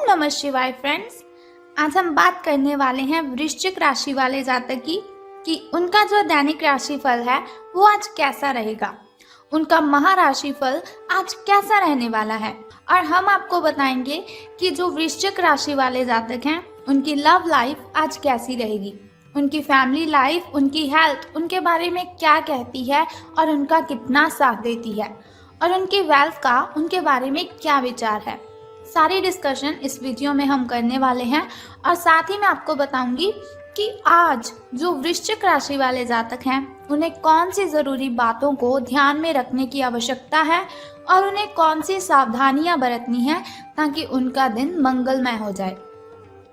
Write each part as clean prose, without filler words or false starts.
नमः शिवाय फ्रेंड्स। आज हम बात करने वाले हैं वृश्चिक राशि वाले जातक की कि उनका जो दैनिक राशिफल है वो आज कैसा रहेगा, उनका महाराशिफल आज कैसा रहने वाला है। और हम आपको बताएंगे कि जो वृश्चिक राशि वाले जातक हैं उनकी लव लाइफ आज कैसी रहेगी, उनकी फैमिली लाइफ, उनकी हेल्थ उनके बारे में क्या कहती है और उनका कितना साथ देती है, और उनकी वेल्थ का उनके बारे में क्या विचार है। सारी डिस्कशन इस वीडियो में हम करने वाले हैं और साथ ही मैं आपको बताऊंगी कि आज जो वृश्चिक राशि वाले जातक हैं उन्हें कौन सी ज़रूरी बातों को ध्यान में रखने की आवश्यकता है और उन्हें कौन सी सावधानियां बरतनी है ताकि उनका दिन मंगलमय हो जाए।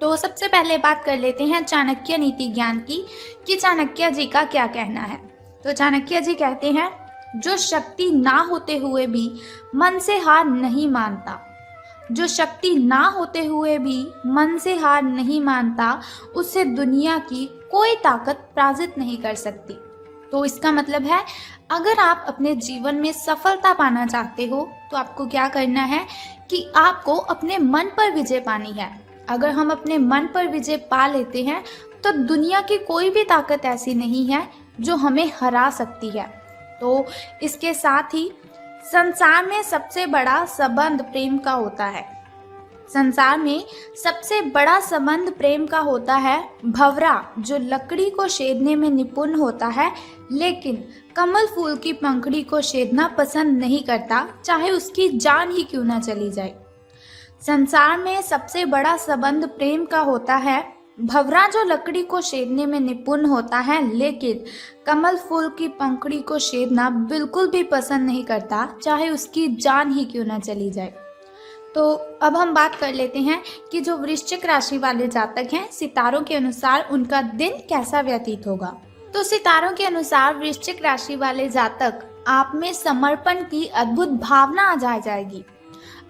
तो सबसे पहले बात कर लेते हैं चाणक्य नीति ज्ञान की कि चाणक्य जी का क्या कहना है। तो चाणक्य जी कहते हैं, जो शक्ति ना होते हुए भी मन से हार नहीं मानता, जो शक्ति ना होते हुए भी मन से हार नहीं मानता, उससे दुनिया की कोई ताकत पराजित नहीं कर सकती। तो इसका मतलब है, अगर आप अपने जीवन में सफलता पाना चाहते हो तो आपको क्या करना है कि आपको अपने मन पर विजय पानी है। अगर हम अपने मन पर विजय पा लेते हैं तो दुनिया की कोई भी ताकत ऐसी नहीं है जो हमें हरा सकती है। तो इसके साथ ही संसार में सबसे बड़ा संबंध प्रेम का होता है। संसार में सबसे बड़ा संबंध प्रेम का होता है। भंवरा जो लकड़ी को छेदने में निपुण होता है लेकिन कमल फूल की पंखुड़ी को छेदना पसंद नहीं करता, चाहे उसकी जान ही क्यों ना चली जाए। संसार में सबसे बड़ा संबंध प्रेम का होता है। भंवरा जो लकड़ी को छेदने में निपुण होता है लेकिन कमल फूल की पंखुड़ी को छेदना बिल्कुल भी पसंद नहीं करता, चाहे उसकी जान ही क्यों ना चली जाए। तो अब हम बात कर लेते हैं कि जो वृश्चिक राशि वाले जातक हैं, सितारों के अनुसार उनका दिन कैसा व्यतीत होगा। तो सितारों के अनुसार वृश्चिक राशि वाले जातक, आप में समर्पण की अद्भुत भावना आ जाएगी।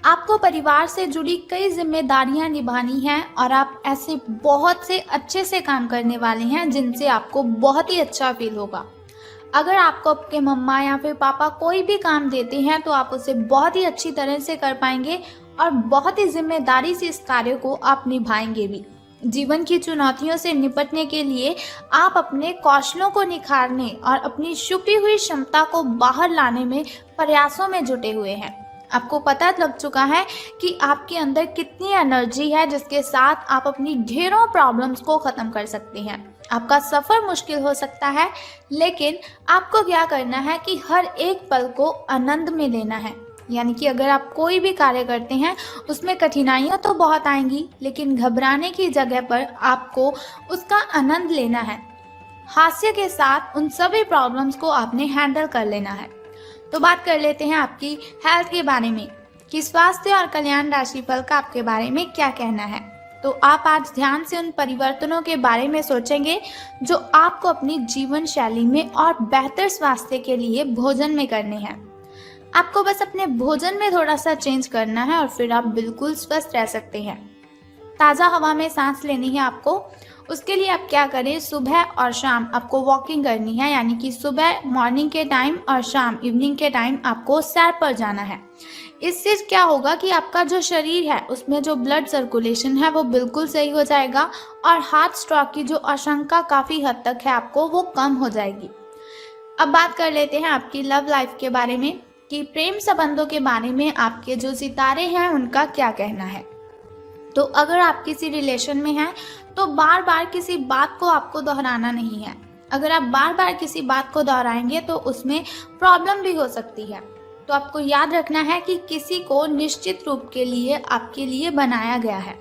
आपको परिवार से जुड़ी कई जिम्मेदारियां निभानी हैं और आप ऐसे बहुत से अच्छे से काम करने वाले हैं जिनसे आपको बहुत ही अच्छा फील होगा। अगर आपको आपके मम्मा या फिर पापा कोई भी काम देते हैं तो आप उसे बहुत ही अच्छी तरह से कर पाएंगे और बहुत ही जिम्मेदारी से इस कार्य को आप निभाएंगे भी। जीवन की चुनौतियों से निपटने के लिए आप अपने कौशलों को निखारने और अपनी छुपी हुई क्षमता को बाहर लाने में प्रयासों में जुटे हुए हैं। आपको पता लग चुका है कि आपके अंदर कितनी एनर्जी है जिसके साथ आप अपनी ढेरों प्रॉब्लम्स को ख़त्म कर सकते हैं। आपका सफ़र मुश्किल हो सकता है लेकिन आपको क्या करना है कि हर एक पल को आनंद में लेना है। यानी कि अगर आप कोई भी कार्य करते हैं उसमें कठिनाइयाँ तो बहुत आएंगी लेकिन घबराने की जगह पर आपको उसका आनंद लेना है। हास्य के साथ उन सभी प्रॉब्लम्स को आपने हैंडल कर लेना है। तो बात कर लेते हैं आपकी हेल्थ के बारे में कि स्वास्थ्य और कल्याण राशिफल का आपके बारे में क्या कहना है। तो आप आज ध्यान से उन परिवर्तनों के बारे में सोचेंगे जो आपको अपनी जीवन शैली में और बेहतर स्वास्थ्य के लिए भोजन में करने हैं। आपको बस अपने भोजन में थोड़ा सा चेंज करना है और फिर आप बिल्कुल स्वस्थ रह सकते हैं। ताज़ा हवा में सांस लेनी है आपको। उसके लिए आप क्या करें, सुबह और शाम आपको वॉकिंग करनी है। यानी कि सुबह मॉर्निंग के टाइम और शाम इवनिंग के टाइम आपको सैर पर जाना है। इससे क्या होगा कि आपका जो शरीर है उसमें जो ब्लड सर्कुलेशन है वो बिल्कुल सही हो जाएगा और हार्ट स्ट्रोक की जो आशंका काफ़ी हद तक है आपको वो कम हो जाएगी। अब बात कर लेते हैं आपकी लव लाइफ के बारे में कि प्रेम संबंधों के बारे में आपके जो सितारे हैं उनका क्या कहना है। तो अगर आप किसी रिलेशन में हैं तो बार बार किसी बात को आपको दोहराना नहीं है। अगर आप बार बार किसी बात को दोहराएंगे तो उसमें प्रॉब्लम भी हो सकती है। तो आपको याद रखना है कि किसी को निश्चित रूप के लिए आपके लिए बनाया गया है।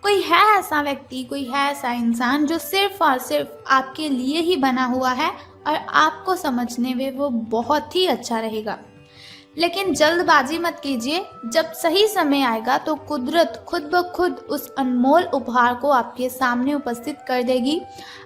कोई है ऐसा व्यक्ति, कोई है ऐसा इंसान जो सिर्फ और सिर्फ आपके लिए ही बना हुआ है और आपको समझने में वो बहुत ही अच्छा रहेगा। लेकिन जल्दबाजी मत कीजिए। जब सही समय आएगा तो कुदरत खुद ब खुद उस अनमोल उपहार को आपके सामने उपस्थित कर देगी।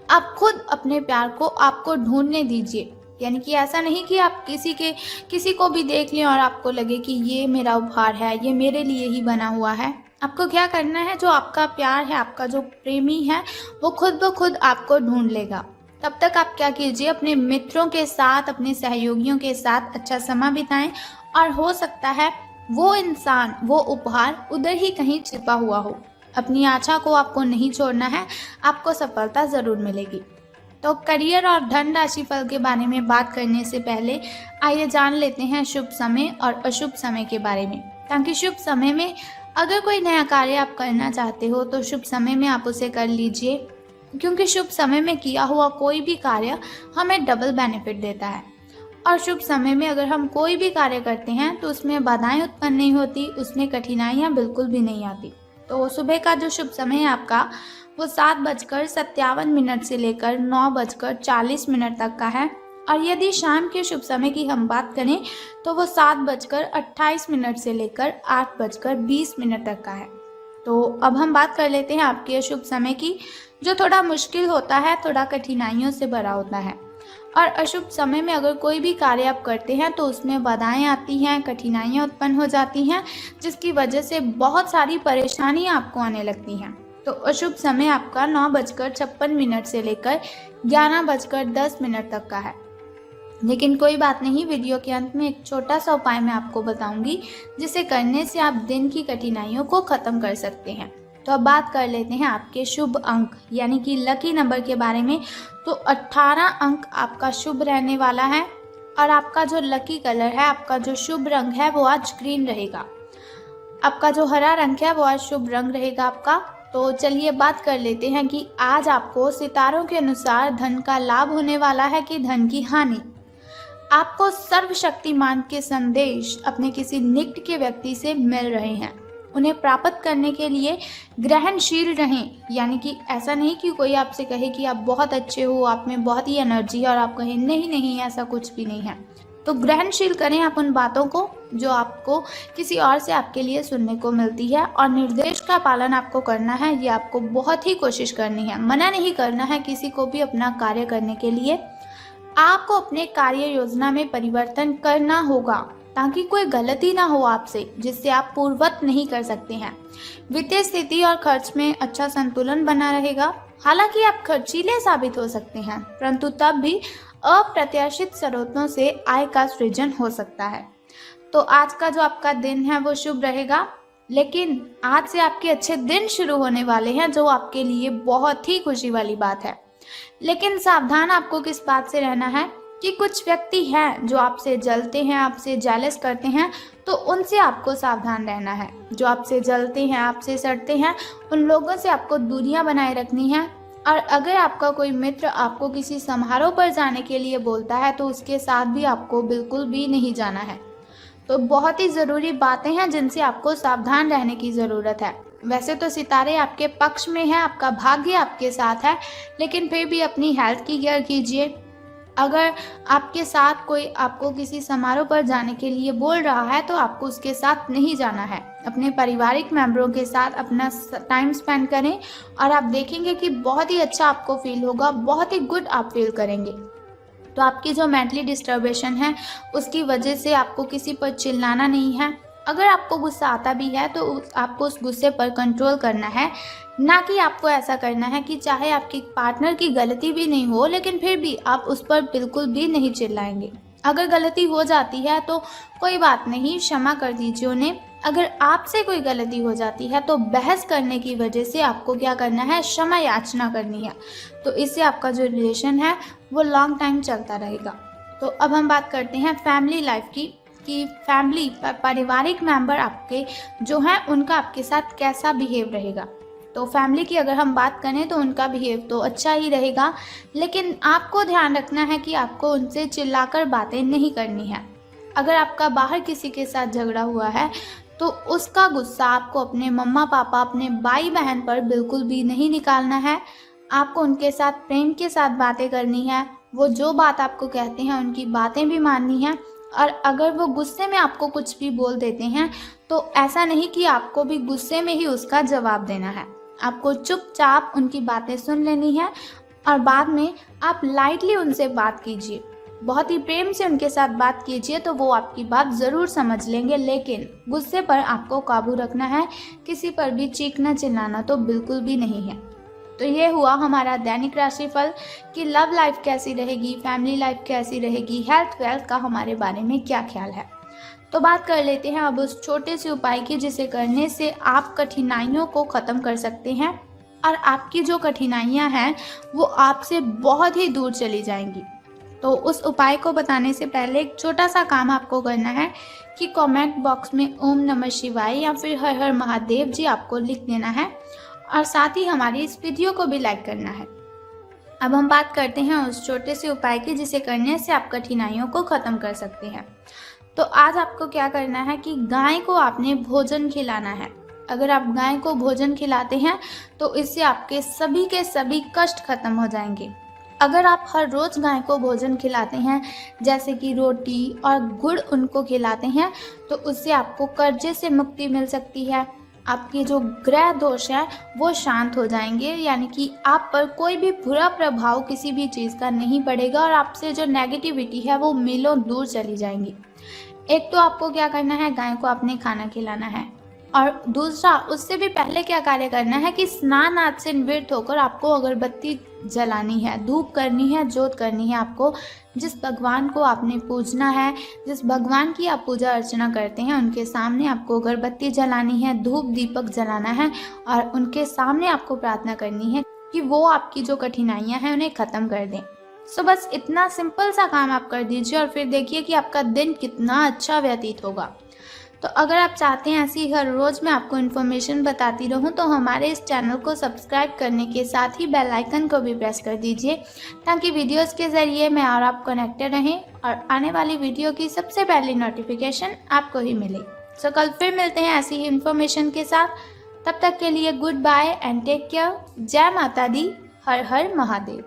आप खुद अपने प्यार को आपको ढूंढने दीजिए। यानी कि ऐसा नहीं कि आप किसी को भी देख लें और आपको लगे कि ये मेरा उपहार है, ये मेरे लिए ही बना हुआ है। आपको क्या करना है, जो आपका प्यार है, आपका जो प्रेमी है वो खुद ब खुद आपको ढूंढ लेगा। तब तक आप क्या कीजिए, अपने मित्रों के साथ, अपने सहयोगियों के साथ अच्छा समय बिताएं और हो सकता है वो इंसान, वो उपहार उधर ही कहीं छिपा हुआ हो। अपनी आशा को आपको नहीं छोड़ना है, आपको सफलता ज़रूर मिलेगी। तो करियर और धन राशि फल के बारे में बात करने से पहले आइए जान लेते हैं शुभ समय और अशुभ समय के बारे में, ताकि शुभ समय में अगर कोई नया कार्य आप करना चाहते हो तो शुभ समय में आप उसे कर लीजिए, क्योंकि शुभ समय में किया हुआ कोई भी कार्य हमें डबल बेनिफिट देता है। और शुभ समय में अगर हम कोई भी कार्य करते हैं तो उसमें बाधाएं उत्पन्न नहीं होती, उसमें कठिनाइयां बिल्कुल भी नहीं आती। तो सुबह का जो शुभ समय है आपका वो 7:57 से लेकर 9:40 तक का है। और यदि शाम के शुभ समय की हम बात करें तो वो 7:28 से लेकर 8:20 तक का है। तो अब हम बात कर लेते हैं आपके शुभ समय की, जो थोड़ा मुश्किल होता है, थोड़ा कठिनाइयों से भरा होता है। और अशुभ समय में अगर कोई भी कार्य आप करते हैं तो उसमें बाधाएं आती हैं, कठिनाइयां उत्पन्न हो जाती हैं, जिसकी वजह से बहुत सारी परेशानियां आपको आने लगती हैं। तो अशुभ समय आपका 9:56 से लेकर 11:10 तक का है। लेकिन कोई बात नहीं, वीडियो के अंत में एक छोटा सा उपाय मैं आपको बताऊंगी, जिसे करने से आप दिन की कठिनाइयों को ख़त्म कर सकते हैं। तो अब बात कर लेते हैं आपके शुभ अंक यानी कि लकी नंबर के बारे में। तो 18 अंक आपका शुभ रहने वाला है। और आपका जो लकी कलर है, आपका जो शुभ रंग है वो आज ग्रीन रहेगा। आपका जो हरा रंग है वो आज शुभ रंग रहेगा आपका। तो चलिए बात कर लेते हैं कि आज आपको सितारों के अनुसार धन का लाभ होने वाला है कि धन की हानि। आपको सर्वशक्तिमान के संदेश अपने किसी निकट के व्यक्ति से मिल रहे हैं। उन्हें प्राप्त करने के लिए ग्रहणशील रहें, यानी कि ऐसा नहीं कि कोई आपसे कहे कि आप बहुत अच्छे हो, आप में बहुत ही एनर्जी है और आप कहें नहीं नहीं ऐसा कुछ भी नहीं है। तो ग्रहणशील करें आप उन बातों को जो आपको किसी और से आपके लिए सुनने को मिलती है, और निर्देश का पालन आपको करना है। ये आपको बहुत ही कोशिश करनी है, मना नहीं करना है किसी को भी अपना कार्य करने के लिए। आपको अपने कार्य योजना में परिवर्तन करना होगा ताकि कोई गलती ना हो आपसे, जिससे आप पूर्ववत नहीं कर सकते हैं। वित्तीय स्थिति और खर्च में अच्छा संतुलन बना रहेगा। हालांकि आप खर्चीले साबित हो सकते हैं, परंतु तब भी अप्रत्याशित स्रोतों से आय का सृजन हो सकता है। तो आज का जो आपका दिन है वो शुभ रहेगा, लेकिन आज से आपके अच्छे दिन शुरू होने वाले हैं, जो आपके लिए बहुत ही खुशी वाली बात है। लेकिन सावधान आपको किस बात से रहना है कि कुछ व्यक्ति हैं जो आपसे जलते हैं, आपसे जेलस करते हैं, तो उनसे आपको सावधान रहना है। जो आपसे जलते हैं, आपसे सड़ते हैं, उन लोगों से आपको दूरियां बनाए रखनी है। और अगर आपका कोई मित्र आपको किसी समारोह पर जाने के लिए बोलता है तो उसके साथ भी आपको बिल्कुल भी नहीं जाना है। तो बहुत ही ज़रूरी बातें हैं जिनसे आपको सावधान रहने की ज़रूरत है। वैसे तो सितारे आपके पक्ष में हैं, आपका भाग्य आपके साथ है, लेकिन फिर भी अपनी हेल्थ की केयर कीजिए। अगर आपके साथ कोई आपको किसी समारोह पर जाने के लिए बोल रहा है तो आपको उसके साथ नहीं जाना है। अपने पारिवारिक मेंबरों के साथ अपना टाइम स्पेंड करें और आप देखेंगे कि बहुत ही अच्छा आपको फील होगा, बहुत ही गुड आप फील करेंगे। तो आपकी जो मेंटली डिस्टर्बेशन है उसकी वजह से आपको किसी पर चिल्लाना नहीं है। अगर आपको गुस्सा आता भी है तो आपको उस गुस्से पर कंट्रोल करना है, ना कि आपको ऐसा करना है कि चाहे आपकी पार्टनर की गलती भी नहीं हो लेकिन फिर भी आप उस पर बिल्कुल भी नहीं चिल्लाएंगे। अगर गलती हो जाती है तो कोई बात नहीं, क्षमा कर दीजिए उन्हें। अगर आपसे कोई गलती हो जाती है तो बहस करने की वजह से आपको क्या करना है, क्षमा याचना करनी है। तो इससे आपका जो रिलेशन है वो लॉन्ग टाइम चलता रहेगा। तो अब हम बात करते हैं फैमिली लाइफ की, कि फैमिली पारिवारिक मेंबर आपके जो हैं उनका आपके साथ कैसा बिहेव रहेगा। तो फैमिली की अगर हम बात करें तो उनका बिहेव तो अच्छा ही रहेगा, लेकिन आपको ध्यान रखना है कि आपको उनसे चिल्लाकर बातें नहीं करनी है। अगर आपका बाहर किसी के साथ झगड़ा हुआ है तो उसका गुस्सा आपको अपने मम्मा पापा, अपने भाई बहन पर बिल्कुल भी नहीं निकालना है। आपको उनके साथ प्रेम के साथ बातें करनी है। वो जो बात आपको कहते हैं उनकी बातें भी माननी है। और अगर वो गुस्से में आपको कुछ भी बोल देते हैं तो ऐसा नहीं कि आपको भी गुस्से में ही उसका जवाब देना है। आपको चुपचाप उनकी बातें सुन लेनी है और बाद में आप लाइटली उनसे बात कीजिए, बहुत ही प्रेम से उनके साथ बात कीजिए तो वो आपकी बात ज़रूर समझ लेंगे। लेकिन गुस्से पर आपको काबू रखना है, किसी पर भी चीखना चिल्लाना तो बिल्कुल भी नहीं है। तो ये हुआ हमारा दैनिक राशिफल कि लव लाइफ कैसी रहेगी, फैमिली लाइफ कैसी रहेगी, हेल्थ वेल्थ का हमारे बारे में क्या ख्याल है। तो बात कर लेते हैं अब उस छोटे से उपाय की जिसे करने से आप कठिनाइयों को ख़त्म कर सकते हैं और आपकी जो कठिनाइयां हैं वो आपसे बहुत ही दूर चली जाएंगी। तो उस उपाय को बताने से पहले एक छोटा सा काम आपको करना है कि कमेंट बॉक्स में ओम नमः शिवाय या फिर हर हर महादेव जी आपको लिख देना है और साथ ही हमारी इस वीडियो को भी लाइक करना है। अब हम बात करते हैं उस छोटे से उपाय की जिसे करने से आप कठिनाइयों को ख़त्म कर सकते हैं। तो आज आपको क्या करना है कि गाय को आपने भोजन खिलाना है। अगर आप गाय को भोजन खिलाते हैं तो इससे आपके सभी के सभी कष्ट खत्म हो जाएंगे। अगर आप हर रोज़ गाय को भोजन खिलाते हैं जैसे कि रोटी और गुड़ उनको खिलाते हैं तो उससे आपको कर्जे से मुक्ति मिल सकती है। आपके जो ग्रह दोष है वो शांत हो जाएंगे, यानी कि आप पर कोई भी बुरा प्रभाव किसी भी चीज़ का नहीं पड़ेगा और आपसे जो नेगेटिविटी है वो मीलों दूर चली जाएंगी। एक तो आपको क्या करना है, गाय को आपने खाना खिलाना है और दूसरा उससे भी पहले क्या कार्य करना है कि स्नान आदि से निवृत्त होकर आपको अगरबत्ती जलानी है, धूप करनी है, जोत करनी है। आपको जिस भगवान को आपने पूजना है, जिस भगवान की आप पूजा अर्चना करते हैं उनके सामने आपको अगरबत्ती जलानी है, धूप दीपक जलाना है और उनके सामने आपको प्रार्थना करनी है कि वो आपकी जो कठिनाइयाँ हैं उन्हें ख़त्म कर दें। सो बस इतना सिंपल सा काम आप कर दीजिए और फिर देखिए कि आपका दिन कितना अच्छा व्यतीत होगा। तो अगर आप चाहते हैं ऐसी हर रोज़ मैं आपको इन्फॉर्मेशन बताती रहूं तो हमारे इस चैनल को सब्सक्राइब करने के साथ ही बेल आइकन को भी प्रेस कर दीजिए ताकि वीडियोस के ज़रिए मैं और आप कनेक्टेड रहें और आने वाली वीडियो की सबसे पहली नोटिफिकेशन आपको ही मिले। सो कल फिर मिलते हैं ऐसी ही इन्फॉर्मेशन के साथ। तब तक के लिए goodbye and take care. जय माता दी, हर हर महादेव।